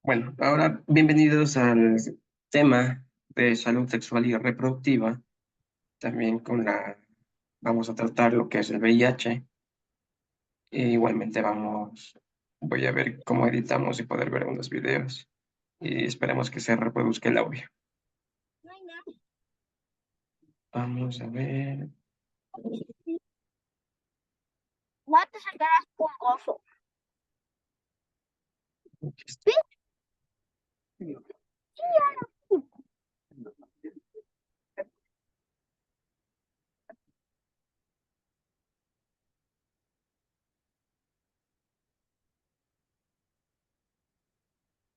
Bueno, ahora bienvenidos al tema de salud sexual y reproductiva. También vamos a tratar lo que es el VIH. Igualmente voy a ver cómo editamos y poder ver unos videos. Y esperemos que se reproduzca el audio. Vamos a ver. No te sacarás pulgoso.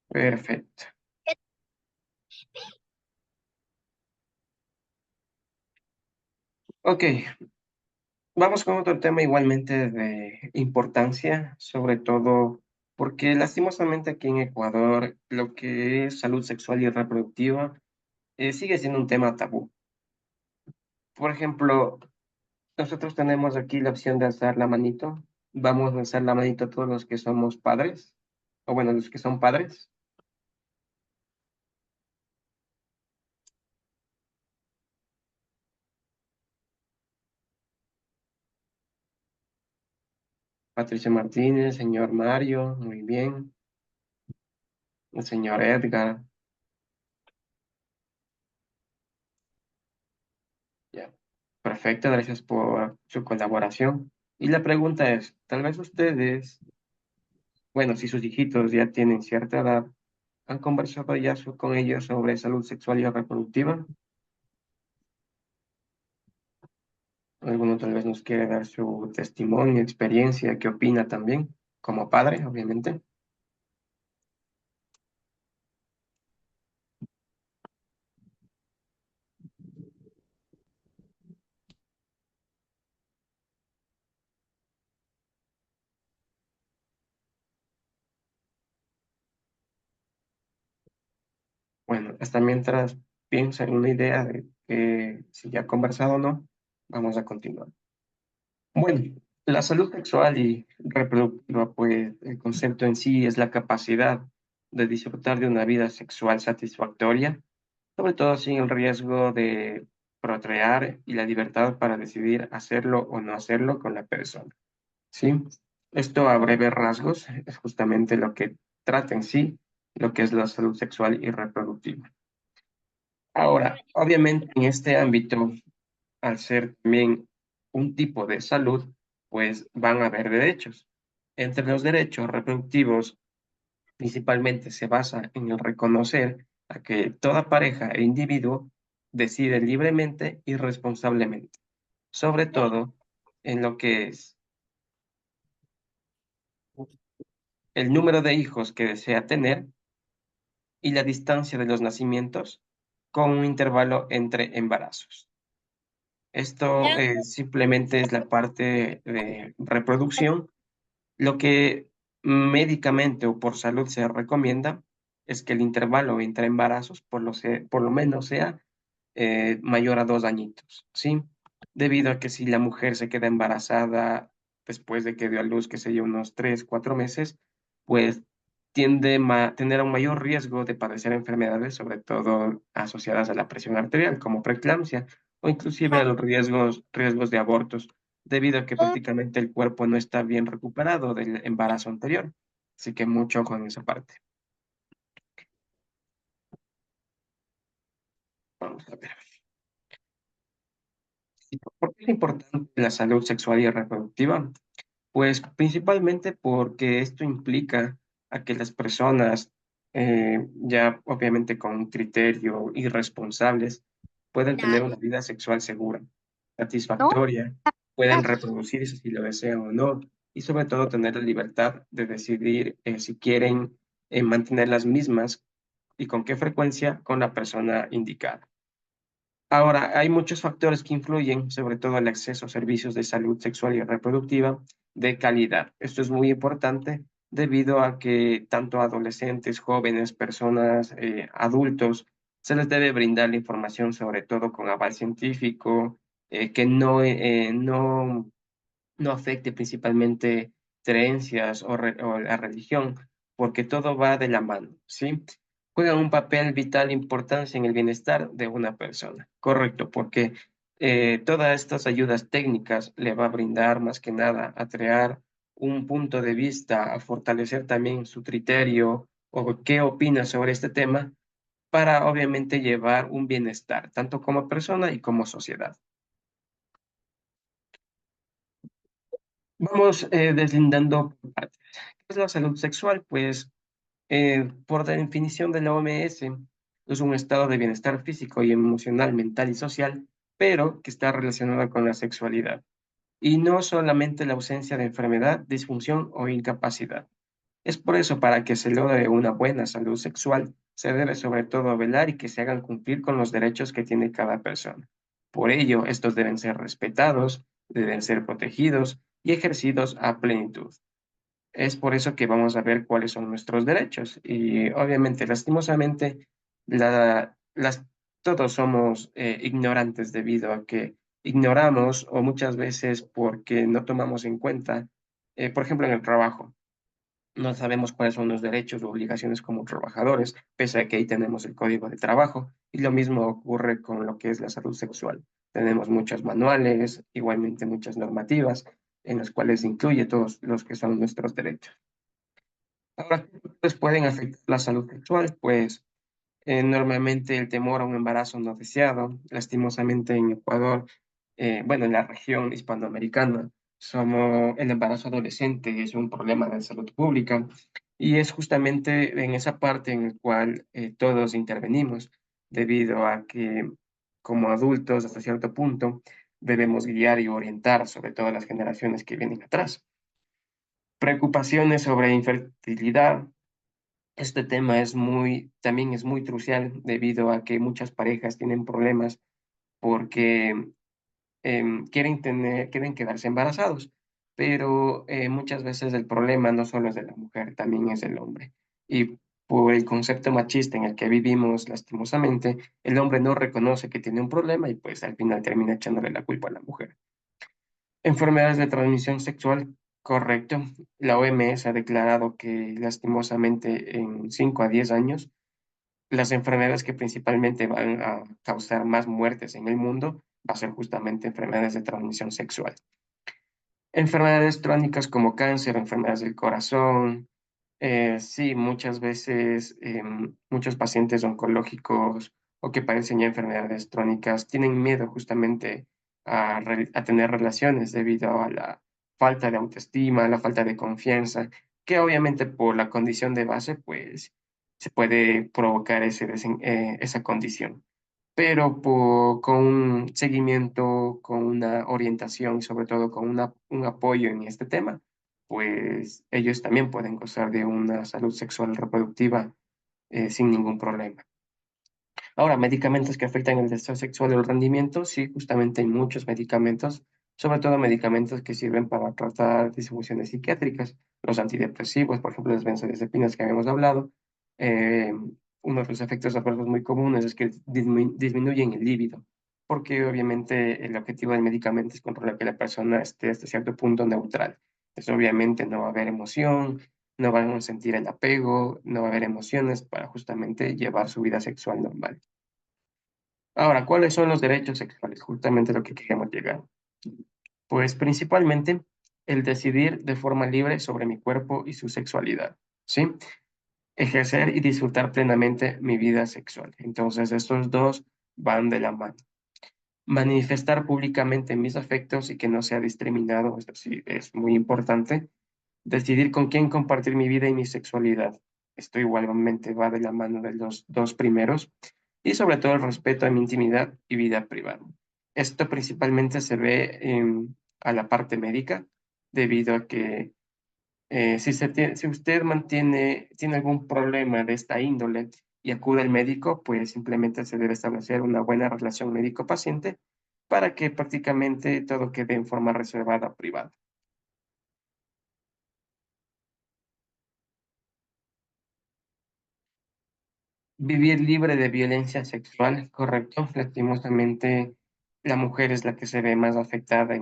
Perfecto. Ok, vamos con otro tema igualmente de importancia, sobre todo porque lastimosamente aquí en Ecuador lo que es salud sexual y reproductiva sigue siendo un tema tabú. Por ejemplo, nosotros tenemos aquí la opción de alzar la manito. Vamos a alzar la manito todos los que somos padres, o bueno, los que son padres. Patricia Martínez, señor Mario, muy bien. El señor Edgar, ya. Perfecto, gracias por su colaboración. Y la pregunta es, tal vez ustedes, bueno, si sus hijitos ya tienen cierta edad, ¿han conversado ya con ellos sobre salud sexual y reproductiva? Alguno tal vez nos quiere dar su testimonio, experiencia, qué opina también, como padre, obviamente. Bueno, hasta mientras piensa en una idea de que si ya ha conversado o no, vamos a continuar. Bueno, la salud sexual y reproductiva, pues el concepto en sí es la capacidad de disfrutar de una vida sexual satisfactoria, sobre todo sin el riesgo de procrear y la libertad para decidir hacerlo o no hacerlo con la persona. ¿Sí? Esto a breves rasgos es justamente lo que trata en sí lo que es la salud sexual y reproductiva. Ahora, obviamente en este ámbito, al ser también un tipo de salud, pues van a haber derechos. Entre los derechos reproductivos, principalmente se basa en el reconocer a que toda pareja e individuo decide libremente y responsablemente, sobre todo en lo que es el número de hijos que desea tener y la distancia de los nacimientos con un intervalo entre embarazos. Esto simplemente es la parte de reproducción. Lo que médicamente o por salud se recomienda es que el intervalo entre embarazos por lo menos sea mayor a 2 añitos, ¿sí? Debido a que si la mujer se queda embarazada después de que dio a luz, que sería unos 3, 4 meses, pues tiende a tener un mayor riesgo de padecer enfermedades, sobre todo asociadas a la presión arterial, como preeclampsia, o inclusive a los riesgos de abortos, debido a que prácticamente el cuerpo no está bien recuperado del embarazo anterior. Así que mucho con esa parte. Vamos a ver. ¿Por qué es importante la salud sexual y reproductiva? Pues principalmente porque esto implica a que las personas, ya obviamente con criterio y responsables, puedan tener una vida sexual segura, ¿No? satisfactoria, pueden reproducirse si lo desean o no, y sobre todo tener la libertad de decidir si quieren mantener las mismas y con qué frecuencia con la persona indicada. Ahora, hay muchos factores que influyen, sobre todo el acceso a servicios de salud sexual y reproductiva de calidad. Esto es muy importante debido a que tanto a adolescentes, jóvenes, personas, adultos, se les debe brindar la información, sobre todo con aval científico, que no afecte principalmente creencias o la religión, porque todo va de la mano, ¿sí? Juegan un papel vital importancia en el bienestar de una persona, correcto, porque todas estas ayudas técnicas le va a brindar más que nada a crear un punto de vista, a fortalecer también su criterio o qué opina sobre este tema para obviamente llevar un bienestar, tanto como persona y como sociedad. Vamos deslindando por partes. ¿Qué es la salud sexual? Pues por definición de la OMS, es un estado de bienestar físico y emocional, mental y social, pero que está relacionado con la sexualidad. Y no solamente la ausencia de enfermedad, disfunción o incapacidad. Es por eso, para que se logre una buena salud sexual, se debe sobre todo velar y que se hagan cumplir con los derechos que tiene cada persona. Por ello, estos deben ser respetados, deben ser protegidos y ejercidos a plenitud. Es por eso que vamos a ver cuáles son nuestros derechos. Y obviamente, lastimosamente, todos somos ignorantes debido a que ignoramos o muchas veces porque no tomamos en cuenta, por ejemplo, en el trabajo. No sabemos cuáles son los derechos o obligaciones como trabajadores, pese a que ahí tenemos el código de trabajo. Y lo mismo ocurre con lo que es la salud sexual. Tenemos muchos manuales, igualmente muchas normativas, en las cuales incluye todos los que son nuestros derechos. Ahora, ¿qué factores pueden afectar la salud sexual? Pues normalmente el temor a un embarazo no deseado, lastimosamente en Ecuador, bueno, en la región hispanoamericana, el embarazo adolescente es un problema de salud pública y es justamente en esa parte en la cual todos intervenimos, debido a que como adultos hasta cierto punto debemos guiar y orientar sobre todo a las generaciones que vienen atrás. Preocupaciones sobre infertilidad. Este tema también es muy crucial debido a que muchas parejas tienen problemas porque quieren quedarse embarazados, pero muchas veces el problema no solo es de la mujer, también es del hombre. Y por el concepto machista en el que vivimos, lastimosamente, el hombre no reconoce que tiene un problema y pues al final termina echándole la culpa a la mujer. Enfermedades de transmisión sexual, correcto. La OMS ha declarado que lastimosamente en 5 a 10 años, las enfermedades que principalmente van a causar más muertes en el mundo va a ser justamente enfermedades de transmisión sexual. Enfermedades crónicas como cáncer, enfermedades del corazón, sí, muchas veces muchos pacientes oncológicos o que padecen ya enfermedades crónicas tienen miedo justamente a tener relaciones debido a la falta de autoestima, la falta de confianza, que obviamente por la condición de base, pues se puede provocar esa condición, pero con un seguimiento, con una orientación y sobre todo con un apoyo en este tema, pues ellos también pueden gozar de una salud sexual reproductiva sin ningún problema. Ahora, medicamentos que afectan el deseo sexual o el rendimiento, sí, justamente hay muchos medicamentos, sobre todo medicamentos que sirven para tratar disfunciones psiquiátricas, los antidepresivos, por ejemplo, las benzodiazepinas que habíamos hablado. eh, Uno de los efectos adversos muy comunes es que disminuyen el líbido, porque obviamente el objetivo del medicamento es controlar que la persona esté hasta cierto punto neutral. Entonces, obviamente no va a haber emoción, no van a sentir el apego, no va a haber emociones para justamente llevar su vida sexual normal. Ahora, ¿cuáles son los derechos sexuales? Justamente lo que queríamos llegar. Pues principalmente el decidir de forma libre sobre mi cuerpo y su sexualidad, ¿sí? Ejercer y disfrutar plenamente mi vida sexual. Entonces, estos dos van de la mano. Manifestar públicamente mis afectos y que no sea discriminado, esto sí es muy importante. Decidir con quién compartir mi vida y mi sexualidad. Esto igualmente va de la mano de los dos primeros. Y sobre todo el respeto a mi intimidad y vida privada. Esto principalmente se ve a la parte médica, debido a que si usted tiene algún problema de esta índole y acude al médico, pues simplemente se debe establecer una buena relación médico-paciente para que prácticamente todo quede en forma reservada o privada. Vivir libre de violencia sexual, correcto. Lastimosamente, la mujer es la que se ve más afectada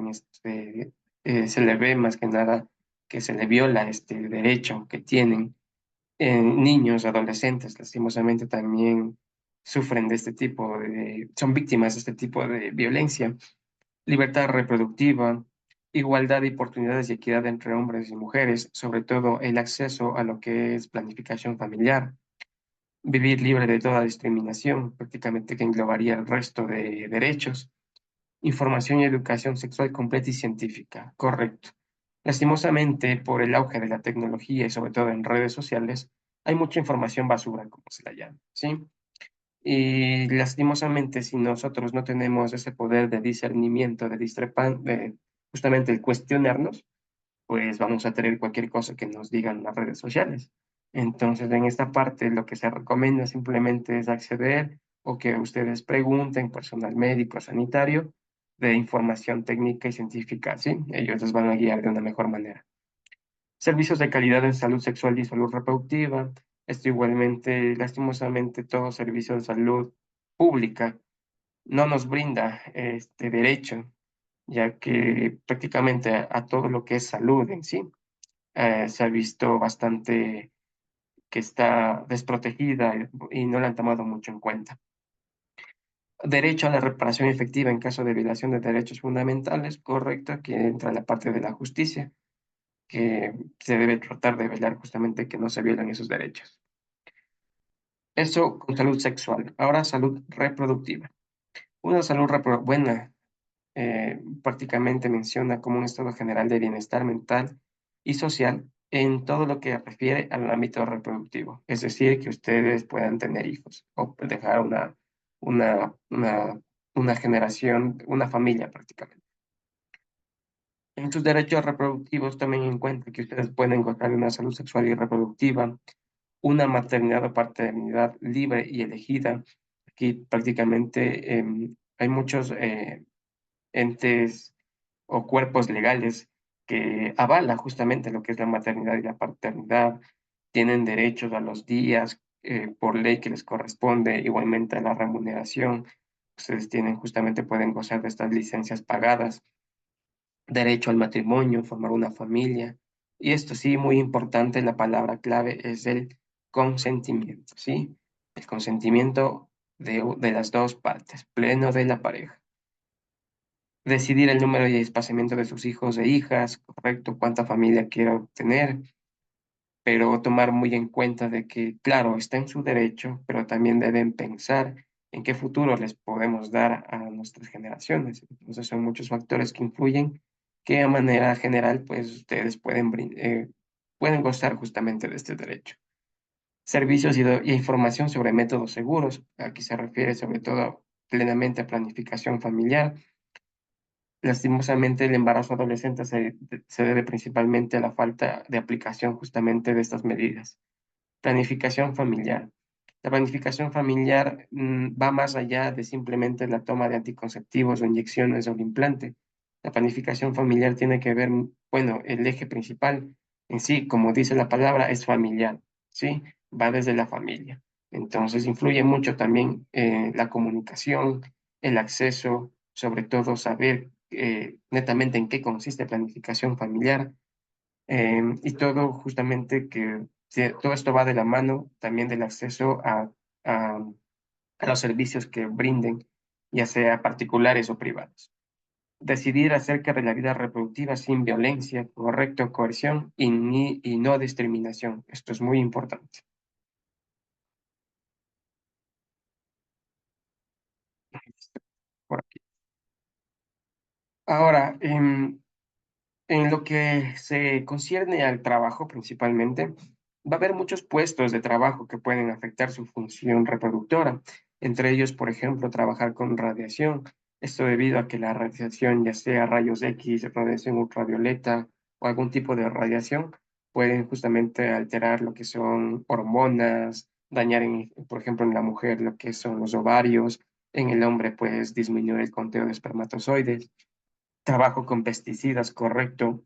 se le ve más que nada que se le viola este derecho que tienen. Niños, adolescentes, lastimosamente también son víctimas de este tipo de violencia. Libertad reproductiva, igualdad de oportunidades y equidad entre hombres y mujeres, sobre todo el acceso a lo que es planificación familiar, vivir libre de toda discriminación, prácticamente que englobaría el resto de derechos, información y educación sexual completa y científica, correcto. Lastimosamente, por el auge de la tecnología y sobre todo en redes sociales, hay mucha información basura, como se la llama, ¿sí? Y lastimosamente, si nosotros no tenemos ese poder de discernimiento, de justamente el cuestionarnos, pues vamos a tener cualquier cosa que nos digan las redes sociales. Entonces, en esta parte, lo que se recomienda simplemente es acceder o que ustedes pregunten personal médico, sanitario, de información técnica y científica, ¿sí? Ellos les van a guiar de una mejor manera. Servicios de calidad en salud sexual y salud reproductiva. Esto igualmente, lastimosamente, todo servicio de salud pública no nos brinda este derecho, ya que prácticamente a todo lo que es salud en sí se ha visto bastante que está desprotegida y no la han tomado mucho en cuenta. Derecho a la reparación efectiva en caso de violación de derechos fundamentales, correcto, que entra la parte de la justicia, que se debe tratar de velar justamente que no se violen esos derechos. Eso con salud sexual. Ahora salud reproductiva. Una salud buena prácticamente menciona como un estado general de bienestar mental y social en todo lo que refiere al ámbito reproductivo. Es decir, que ustedes puedan tener hijos o dejar una, una, una generación, una familia prácticamente. En sus derechos reproductivos tomen en cuenta que ustedes pueden gozar de una salud sexual y reproductiva, una maternidad o paternidad libre y elegida. Aquí prácticamente hay muchos entes o cuerpos legales que avalan justamente lo que es la maternidad y la paternidad, tienen derechos a los días por ley que les corresponde, igualmente a la remuneración. Ustedes tienen justamente, pueden gozar de estas licencias pagadas, derecho al matrimonio, formar una familia. Y esto sí, muy importante, la palabra clave es el consentimiento, ¿sí? El consentimiento de las dos partes, pleno de la pareja. Decidir el número y espaciamiento de sus hijos e hijas, correcto, cuánta familia quiero tener, pero tomar muy en cuenta de que, claro, está en su derecho, pero también deben pensar en qué futuro les podemos dar a nuestras generaciones. Entonces son muchos factores que influyen que a manera general, pues ustedes pueden gozar justamente de este derecho. Servicios y información sobre métodos seguros. Aquí se refiere sobre todo plenamente a planificación familiar. Lastimosamente, el embarazo adolescente se debe principalmente a la falta de aplicación justamente de estas medidas. Planificación familiar. La planificación familiar va más allá de simplemente la toma de anticonceptivos o inyecciones o el implante. La planificación familiar tiene que ver, bueno, el eje principal en sí, como dice la palabra, es familiar, ¿sí? Va desde la familia. Entonces, influye mucho también la comunicación, el acceso, sobre todo saber netamente en qué consiste planificación familiar, y todo justamente que todo esto va de la mano también del acceso a, a los servicios que brinden, ya sea particulares o privados. Decidir acerca de la vida reproductiva sin violencia, correcto, coerción y no discriminación. Esto es muy importante. Por aquí. Ahora, en lo que se concierne al trabajo principalmente, va a haber muchos puestos de trabajo que pueden afectar su función reproductora. Entre ellos, por ejemplo, trabajar con radiación. Esto debido a que la radiación, ya sea rayos X, radiación ultravioleta o algún tipo de radiación, pueden justamente alterar lo que son hormonas, dañar, por ejemplo, en la mujer lo que son los ovarios, en el hombre, pues disminuir el conteo de espermatozoides. Trabajo con pesticidas, correcto,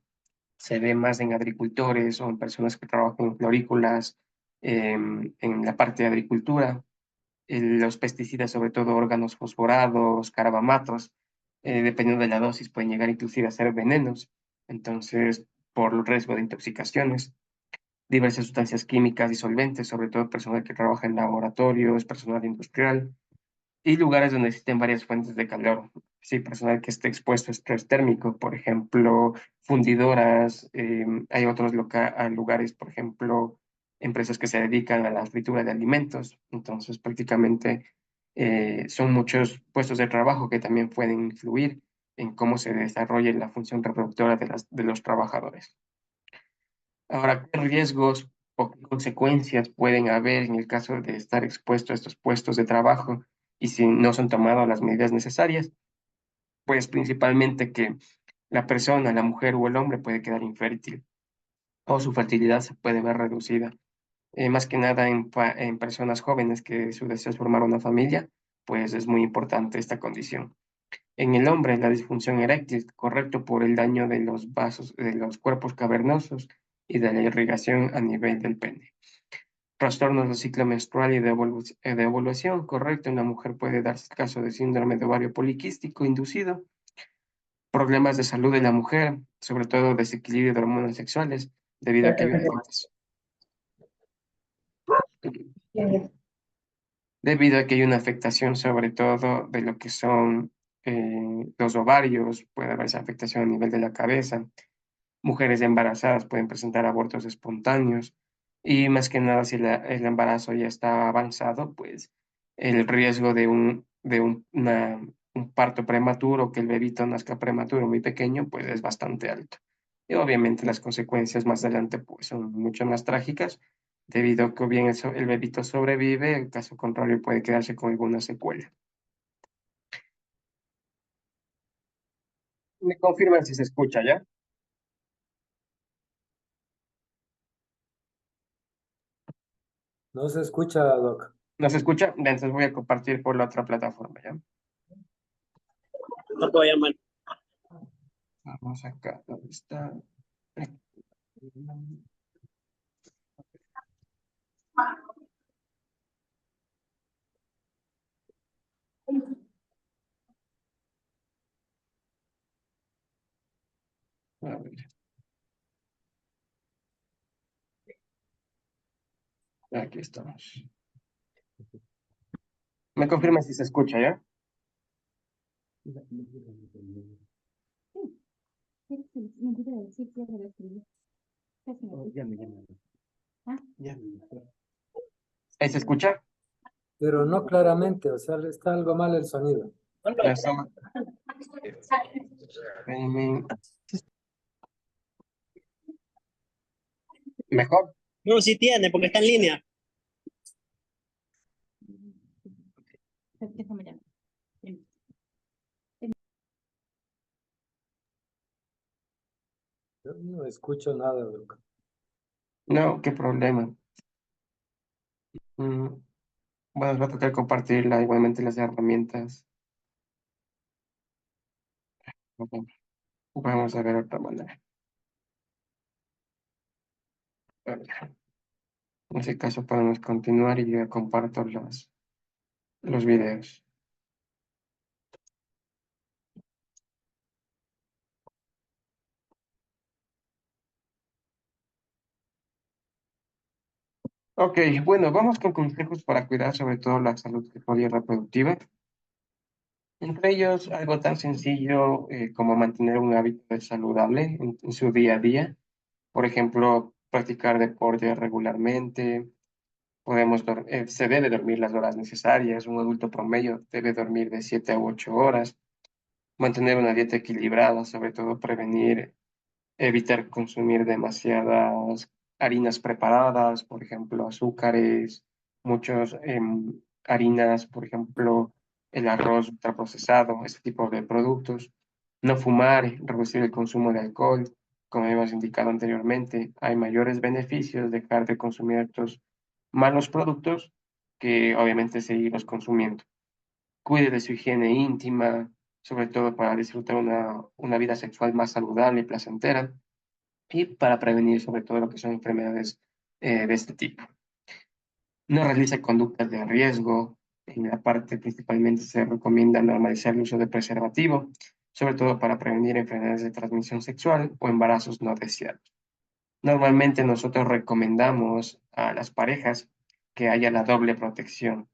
se ve más en agricultores o en personas que trabajan en florícolas, en la parte de agricultura. Los pesticidas, sobre todo órganos fosforados, carbamatos, dependiendo de la dosis, pueden llegar inclusive a ser venenos. Entonces, por el riesgo de intoxicaciones. diversas sustancias químicas y solventes, sobre todo personal que trabaja en laboratorios, personal industrial y lugares donde existen varias fuentes de calor. Sí, personal que esté expuesto a estrés térmico, por ejemplo, fundidoras, hay otros lugares, por ejemplo, empresas que se dedican a la fritura de alimentos. Entonces, prácticamente son muchos puestos de trabajo que también pueden influir en cómo se desarrolla la función reproductora de los trabajadores. Ahora, ¿qué riesgos o qué consecuencias pueden haber en el caso de estar expuesto a estos puestos de trabajo y si no son tomadas las medidas necesarias? Pues principalmente que la persona, la mujer o el hombre puede quedar infértil o su fertilidad se puede ver reducida. Más que nada en personas jóvenes que su deseo es formar una familia, pues es muy importante esta condición. En el hombre, la disfunción eréctil, correcto por el daño de los vasos, de los cuerpos cavernosos y de la irrigación a nivel del pene. Trastornos del ciclo menstrual y de ovulación, correcto. En la mujer puede darse el caso de síndrome de ovario poliquístico inducido. Problemas de salud de la mujer, sobre todo desequilibrio de hormonas sexuales, debido a que hay una afectación. Debido a que hay una afectación sobre todo de lo que son los ovarios, puede haber esa afectación a nivel de la cabeza. Mujeres embarazadas pueden presentar abortos espontáneos y más que nada si el embarazo ya está avanzado, pues el riesgo un parto prematuro, que el bebito nazca prematuro muy pequeño, pues es bastante alto. Y obviamente las consecuencias más adelante pues son mucho más trágicas, debido a que o bien el bebito sobrevive, en caso contrario puede quedarse con alguna secuela. Me confirman si se escucha ya. No se escucha, Doc. ¿No se escucha? Entonces voy a compartir por la otra plataforma, ¿ya? No te voy a llamar. Vamos acá, ¿dónde está? A ver, aquí estamos. ¿Me confirma si se escucha ya? ¿Ahí se escucha? Pero no claramente, o sea, está algo mal el sonido. Eso. ¿Mejor? No, sí tiene, porque está en línea. Yo no escucho nada, Doc. No, qué problema. Mm, Bueno, nos va a tocar compartirla igualmente las herramientas. Vamos a ver otra manera. A ver, en ese caso podemos continuar y yo comparto los videos. Ok, bueno, vamos con consejos para cuidar sobre todo la salud sexual y reproductiva. Entre ellos, algo tan sencillo como mantener un hábito saludable en su día a día. Por ejemplo, practicar deporte regularmente. Se debe dormir las horas necesarias. Un adulto promedio debe dormir de 7 a 8 horas. Mantener una dieta equilibrada, sobre todo evitar consumir demasiadas harinas preparadas, por ejemplo, azúcares, muchas harinas, por ejemplo, el arroz ultraprocesado, este tipo de productos. No fumar, reducir el consumo de alcohol, como hemos indicado anteriormente. Hay mayores beneficios de dejar de consumir estos malos productos que obviamente seguirlos consumiendo. Cuide de su higiene íntima, sobre todo para disfrutar una vida sexual más saludable y placentera y para prevenir sobre todo lo que son enfermedades de este tipo. No realice conductas de riesgo. En la parte principalmente se recomienda normalizar el uso de preservativo, sobre todo para prevenir enfermedades de transmisión sexual o embarazos no deseados. Normalmente nosotros recomendamos a las parejas que haya la doble protección.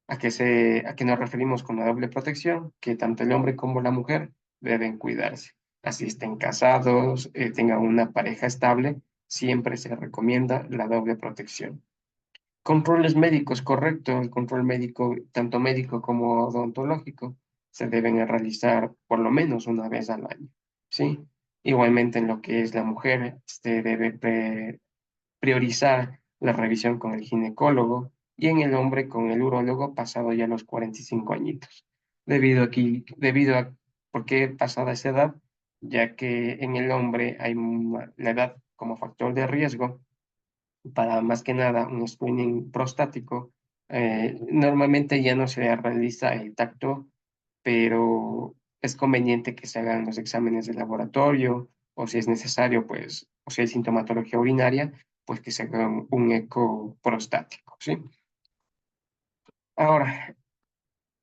¿A qué nos referimos con la doble protección? Que tanto el hombre como la mujer deben cuidarse. Así estén casados, tengan una pareja estable, siempre se recomienda la doble protección. Controles médicos, correcto. El control médico, tanto médico como odontológico, se deben realizar por lo menos una vez al año, ¿sí? Igualmente en lo que es la mujer, se debe priorizar la revisión con el ginecólogo y en el hombre con el urólogo pasado ya los 45 añitos. Debido a por qué pasada esa edad, ya que en el hombre hay la edad como factor de riesgo para más que nada un screening prostático. Normalmente ya no se realiza el tacto, pero es conveniente que se hagan los exámenes de laboratorio o si es necesario, pues, o si hay sintomatología urinaria, pues que se haga un eco prostático, ¿sí? Ahora,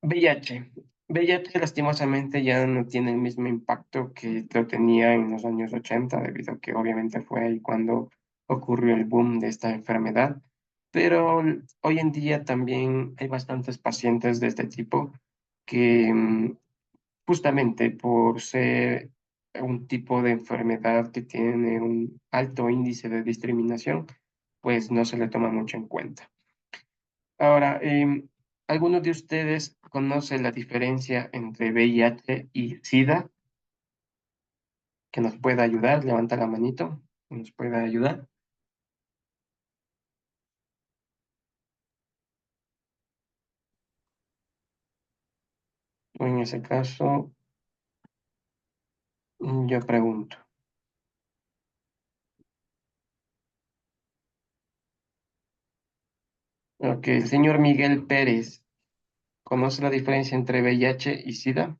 VIH. VIH lastimosamente ya no tiene el mismo impacto que lo tenía en los años 80, debido a que obviamente fue ahí cuando ocurrió el boom de esta enfermedad. Pero hoy en día también hay bastantes pacientes de este tipo que justamente por ser un tipo de enfermedad que tiene un alto índice de discriminación, pues no se le toma mucho en cuenta. Ahora, ¿alguno de ustedes conoce la diferencia entre VIH y SIDA? Que nos pueda ayudar, levanta la manito, que nos pueda ayudar. En ese caso, yo pregunto. Ok, el señor Miguel Pérez, ¿conoce la diferencia entre VIH y SIDA?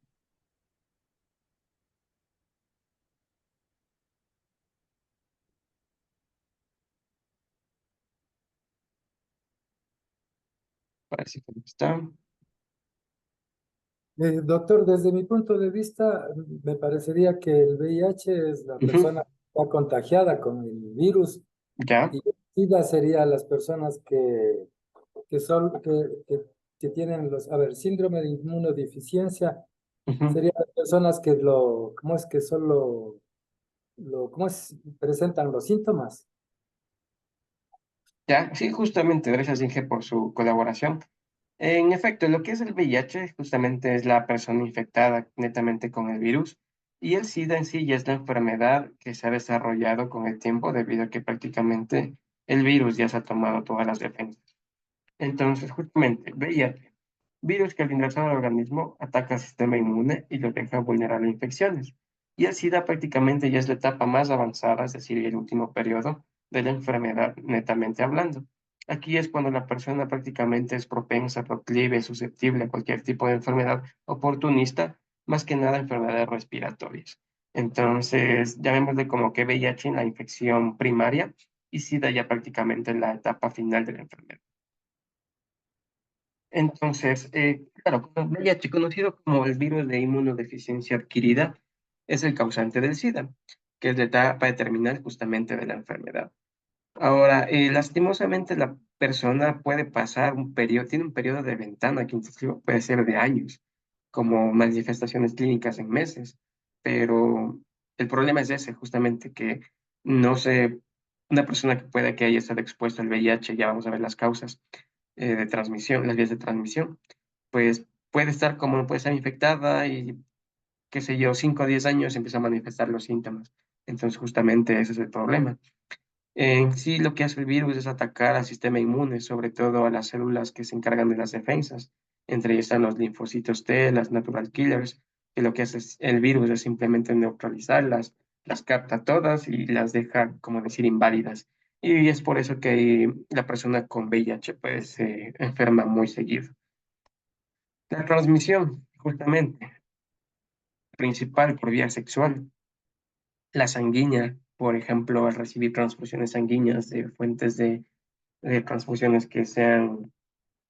Parece que no está. Doctor, desde mi punto de vista, me parecería que el VIH es la Ujú. persona que está contagiada con el virus Ya. y el SIDA sería las personas que son, que tienen los, a ver, síndrome de inmunodeficiencia, Ujú. serían las personas que lo, ¿cómo es que solo, cómo es, presentan los síntomas? Ya, sí, justamente, gracias Inge por su colaboración. En efecto, lo que es el VIH justamente es la persona infectada netamente con el virus y el SIDA en sí ya es la enfermedad que se ha desarrollado con el tiempo debido a que prácticamente el virus ya se ha tomado todas las defensas. Entonces, justamente, VIH, virus que al ingresar al organismo ataca al sistema inmune y lo deja vulnerable a infecciones. Y el SIDA prácticamente ya es la etapa más avanzada, es decir, el último periodo de la enfermedad netamente hablando. Aquí es cuando la persona prácticamente es propensa, proclive, susceptible a cualquier tipo de enfermedad oportunista, más que nada enfermedades respiratorias. Entonces, llamémosle como que VIH en la infección primaria y SIDA ya prácticamente en la etapa final de la enfermedad. Entonces, claro, como VIH, conocido como el virus de inmunodeficiencia adquirida, es el causante del SIDA, que es la etapa terminal justamente de la enfermedad. Ahora, lastimosamente la persona puede pasar un periodo, tiene un periodo de ventana que inclusive puede ser de años, como manifestaciones clínicas en meses, pero el problema es ese, justamente que no sé, una persona que pueda que haya estado expuesta al VIH, ya vamos a ver las causas de transmisión, las vías de transmisión, pues puede estar como puede estar infectada y qué sé yo, 5 o 10 años empieza a manifestar los síntomas. Entonces, justamente ese es el problema. En sí, lo que hace el virus es atacar al sistema inmune, sobre todo a las células que se encargan de las defensas. Entre ellas están los linfocitos T, las natural killers, que lo que hace el virus es simplemente neutralizarlas, las capta todas y las deja, como decir, inválidas. Y es por eso que la persona con VIH pues se enferma muy seguido. La transmisión, justamente, principal por vía sexual. La sanguínea, por ejemplo, al recibir transfusiones sanguíneas de fuentes de transfusiones que sean,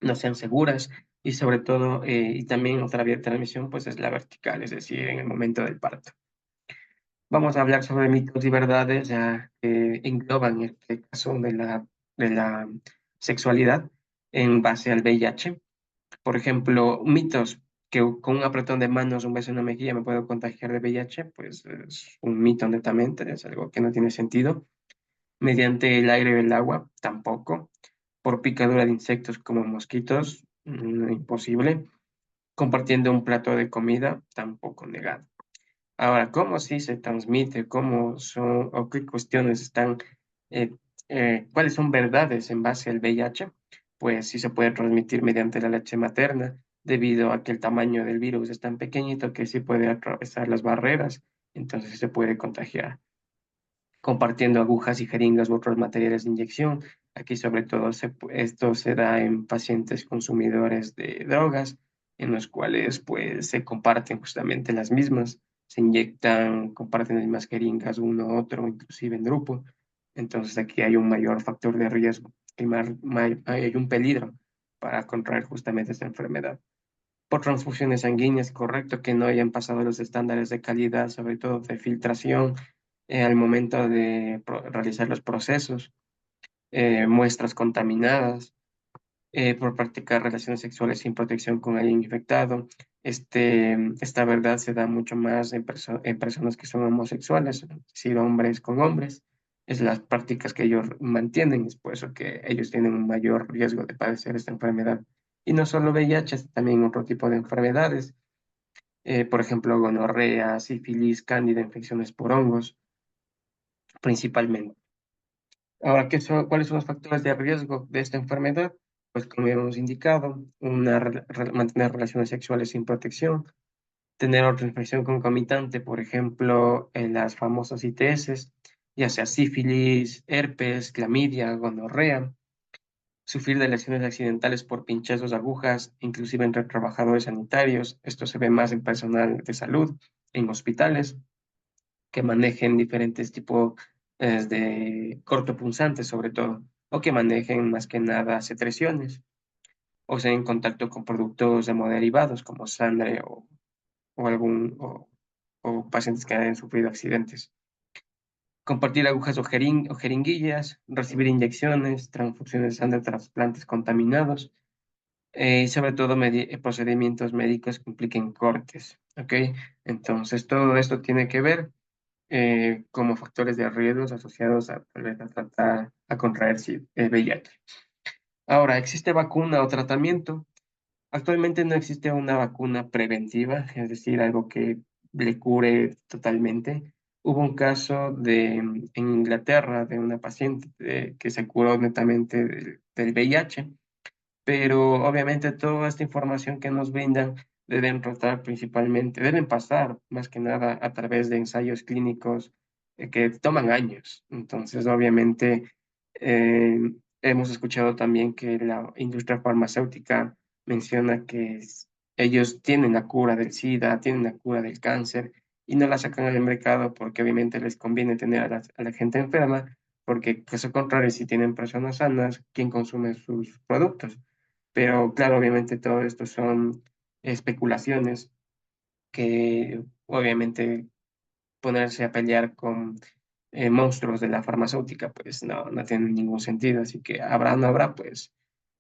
no sean seguras y sobre todo, y también otra vía de transmisión, pues es la vertical, es decir, en el momento del parto. Vamos a hablar sobre mitos y verdades ya que engloban este caso de la sexualidad en base al VIH. Por ejemplo, mitos que con un apretón de manos, un beso en la mejilla me puedo contagiar de VIH, pues es un mito netamente, es algo que no tiene sentido. Mediante el aire o el agua, tampoco. Por picadura de insectos como mosquitos, imposible. Compartiendo un plato de comida, tampoco negado. Ahora, ¿cómo sí se transmite? ¿Cómo son o qué cuestiones están, eh, cuáles son verdades en base al VIH? Pues sí se puede transmitir mediante la leche materna, debido a que el tamaño del virus es tan pequeñito que sí puede atravesar las barreras, entonces sí se puede contagiar compartiendo agujas y jeringas u otros materiales de inyección. Aquí sobre todo esto se da en pacientes consumidores de drogas, en los cuales pues se comparten justamente las mismas, se inyectan, comparten las mismas jeringas uno otro, inclusive en grupo. Entonces aquí hay un mayor factor de riesgo, hay un peligro para contraer justamente esta enfermedad. Por transfusiones sanguíneas, correcto, que no hayan pasado los estándares de calidad, sobre todo de filtración, al momento de realizar los procesos, muestras contaminadas, por practicar relaciones sexuales sin protección con alguien infectado. Esta verdad se da mucho más en personas que son homosexuales, es decir, hombres con hombres. Es las prácticas que ellos mantienen, es por eso que ellos tienen un mayor riesgo de padecer esta enfermedad. Y no solo VIH, también otro tipo de enfermedades, por ejemplo, gonorrea, sífilis, cándida, infecciones por hongos, principalmente. Ahora, ¿cuáles son los factores de riesgo de esta enfermedad? Pues como ya hemos indicado, mantener relaciones sexuales sin protección, tener otra infección concomitante, por ejemplo, en las famosas ITS, ya sea sífilis, herpes, clamidia, gonorrea, sufrir de lesiones accidentales por pinchazos de agujas, inclusive entre trabajadores sanitarios. Esto se ve más en personal de salud, en hospitales que manejen diferentes tipos de cortopunzantes sobre todo, o que manejen más que nada secreciones, o sea, en contacto con productos hemoderivados como sangre o o pacientes que hayan sufrido accidentes. Compartir agujas o jeringuillas, recibir inyecciones, transfusiones de sangre, trasplantes contaminados, y sobre todo procedimientos médicos que impliquen cortes, ¿ok? Entonces, todo esto tiene que ver como factores de riesgos asociados a, tal vez, a tratar, a contraer VIH. Ahora, ¿existe vacuna o tratamiento? Actualmente no existe una vacuna preventiva, es decir, algo que le cure totalmente. Hubo un caso en Inglaterra de una paciente que se curó netamente del VIH, pero obviamente toda esta información que nos brindan deben tratar principalmente, deben pasar más que nada a través de ensayos clínicos que toman años. Entonces, obviamente, eh, hemos escuchado también que la industria farmacéutica menciona que ellos tienen la cura del SIDA, tienen la cura del cáncer y no la sacan al mercado porque obviamente les conviene tener a la gente enferma, porque caso contrario, si tienen personas sanas, ¿quién consume sus productos? Pero claro, obviamente todo esto son especulaciones que obviamente ponerse a pelear con monstruos de la farmacéutica, pues no tiene ningún sentido. Así que habrá o no habrá, pues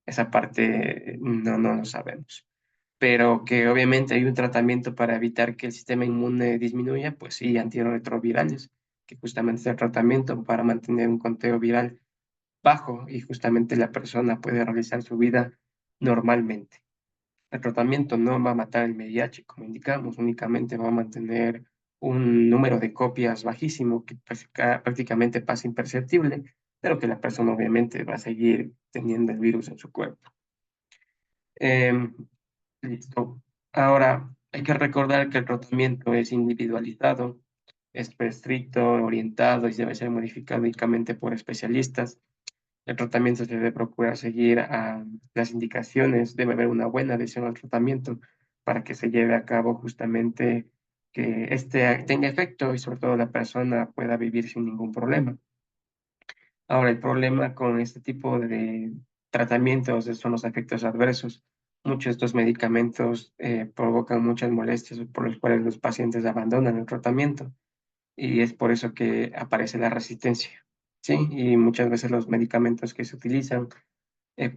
esa parte no lo sabemos. Pero que obviamente hay un tratamiento para evitar que el sistema inmune disminuya, pues sí, antirretrovirales, que justamente es el tratamiento para mantener un conteo viral bajo y justamente la persona puede realizar su vida normalmente. El tratamiento no va a matar el VIH, como indicamos, únicamente va a mantener un número de copias bajísimo que prácticamente pasa imperceptible, pero que la persona obviamente va a seguir teniendo el virus en su cuerpo. Em, Listo. Ahora, hay que recordar que el tratamiento es individualizado, es prescrito, orientado y debe ser modificado únicamente por especialistas. El tratamiento se debe procurar seguir las indicaciones, debe haber una buena adhesión al tratamiento para que se lleve a cabo justamente que este tenga efecto y sobre todo la persona pueda vivir sin ningún problema. Ahora, el problema con este tipo de tratamientos son los efectos adversos. Muchos de estos medicamentos provocan muchas molestias por las cuales los pacientes abandonan el tratamiento. y es por eso que aparece la resistencia, ¿sí? Y muchas veces los medicamentos que se utilizan,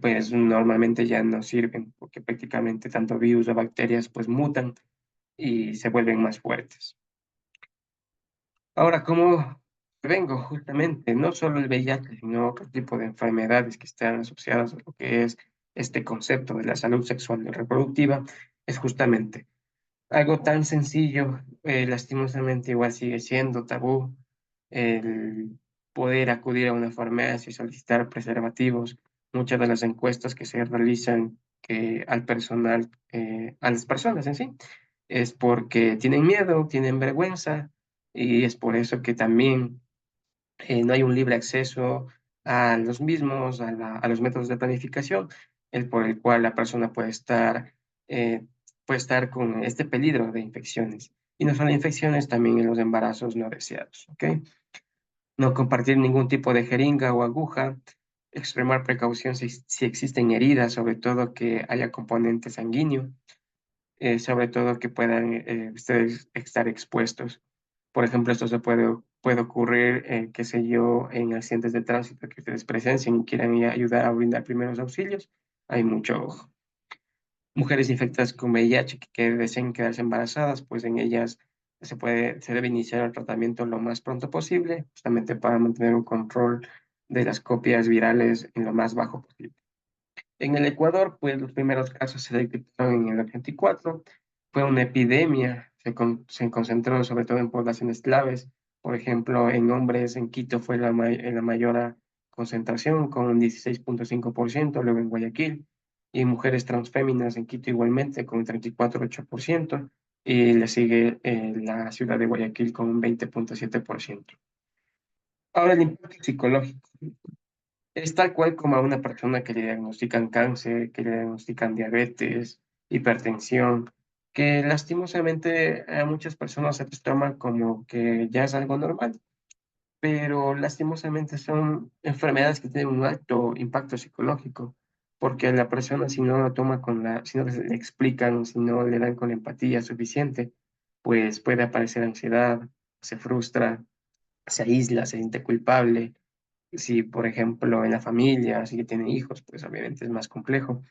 pues normalmente ya no sirven, porque prácticamente tanto virus o bacterias pues mutan y se vuelven más fuertes. Ahora, ¿cómo vengo justamente? No solo el VIH, sino otro tipo de enfermedades que están asociadas a lo que es este concepto de la salud sexual y reproductiva, es justamente algo tan sencillo, lastimosamente igual sigue siendo tabú, el poder acudir a una farmacia y solicitar preservativos. Muchas de las encuestas que se realizan al personal, a las personas en sí, es porque tienen miedo, tienen vergüenza, y es por eso que también no hay un libre acceso a los mismos, a los métodos de planificación, el por el cual la persona eh, puede estar con este peligro de infecciones. Y no solo infecciones, también en los embarazos no deseados, ¿ok? No compartir ningún tipo de jeringa o aguja, extremar precaución si existen heridas, sobre todo que haya componente sanguíneo, sobre todo que puedan ustedes estar expuestos. Por ejemplo, esto puede ocurrir, qué sé yo, en accidentes de tránsito que ustedes presencien y quieran ayudar a brindar primeros auxilios. Hay mucho ojo. Mujeres infectadas con VIH que deseen quedarse embarazadas, pues en ellas se debe iniciar el tratamiento lo más pronto posible, justamente para mantener un control de las copias virales en lo más bajo posible. En el Ecuador, pues los primeros casos se detectaron en el 84. Fue una epidemia, se concentró sobre todo en poblaciones claves. Por ejemplo, en hombres en Quito fue la mayor concentración con un 16,5%, luego en Guayaquil, y mujeres transféminas en Quito igualmente con un 34,8%, y le sigue la ciudad de Guayaquil con un 20,7%. Ahora el impacto psicológico. Es tal cual como a una persona que le diagnostican cáncer, que le diagnostican diabetes, hipertensión, que lastimosamente a muchas personas se les toma como que ya es algo normal, pero lastimosamente son enfermedades que tienen un alto impacto psicológico, porque la persona si no lo toma si no le explican, si no le dan con empatía suficiente, pues puede aparecer ansiedad, se frustra, se aísla, se siente culpable. Si, por ejemplo, en la familia, si que tiene hijos, pues obviamente es más complejo.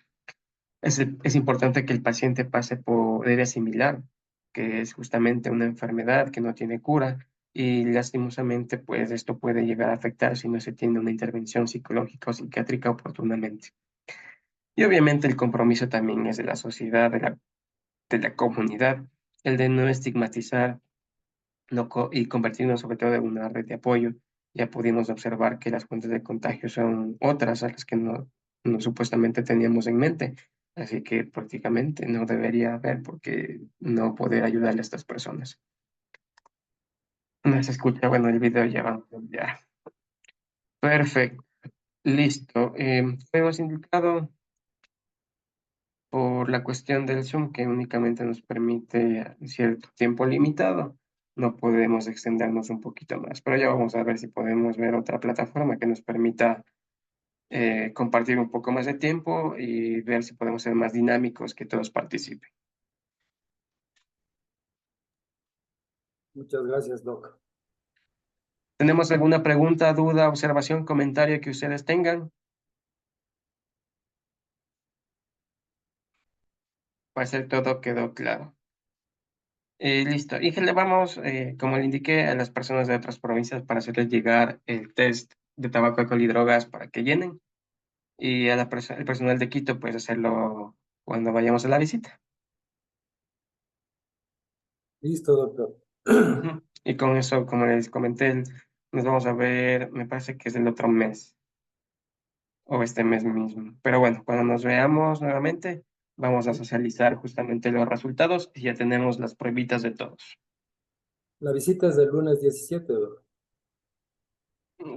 Es importante que el paciente debe asimilar que es justamente una enfermedad que no tiene cura y lastimosamente, pues esto puede llegar a afectar si no se tiene una intervención psicológica o psiquiátrica oportunamente. Y obviamente el compromiso también es de la sociedad, de la comunidad, el de no estigmatizar y convertirnos sobre todo en una red de apoyo. Ya pudimos observar que las fuentes de contagio son otras a las que no supuestamente teníamos en mente. Así que prácticamente no debería haber por qué no poder ayudarle a estas personas. No se escucha, bueno, el video ya va. Ya. Perfecto. Listo. Hemos indicado por la cuestión del Zoom que únicamente nos permite cierto tiempo limitado. No podemos extendernos un poquito más, pero ya vamos a ver si podemos ver otra plataforma que nos permita compartir un poco más de tiempo y ver si podemos ser más dinámicos, que todos participen. Muchas gracias, Doc. ¿Tenemos alguna pregunta, duda, observación, comentario que ustedes tengan? Para ser todo quedó claro. Listo. Y que le vamos, como le indiqué, a las personas de otras provincias para hacerles llegar el test de tabaco, alcohol y drogas para que llenen. Y a el personal de Quito, pues hacerlo cuando vayamos a la visita. Listo, doctor. Ujú. Y con eso, como les comenté, nos vamos a ver, me parece que es el otro mes o este mes mismo. Pero bueno, cuando nos veamos nuevamente, vamos a socializar justamente los resultados y ya tenemos las pruebitas de todos. La visita es del lunes 17, doc.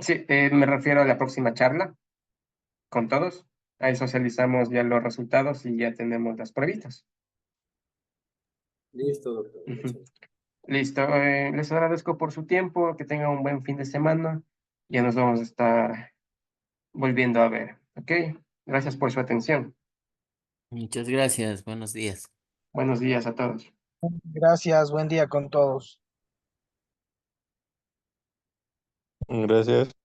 Sí, me refiero a la próxima charla con todos. Ahí socializamos ya los resultados y ya tenemos las pruebitas. Listo, doctor. Ujú. Listo, les agradezco por su tiempo, que tengan un buen fin de semana. Ya nos vamos a estar volviendo a ver, ¿ok? Gracias por su atención. Muchas gracias, buenos días. Buenos días a todos. Gracias, buen día con todos. Gracias.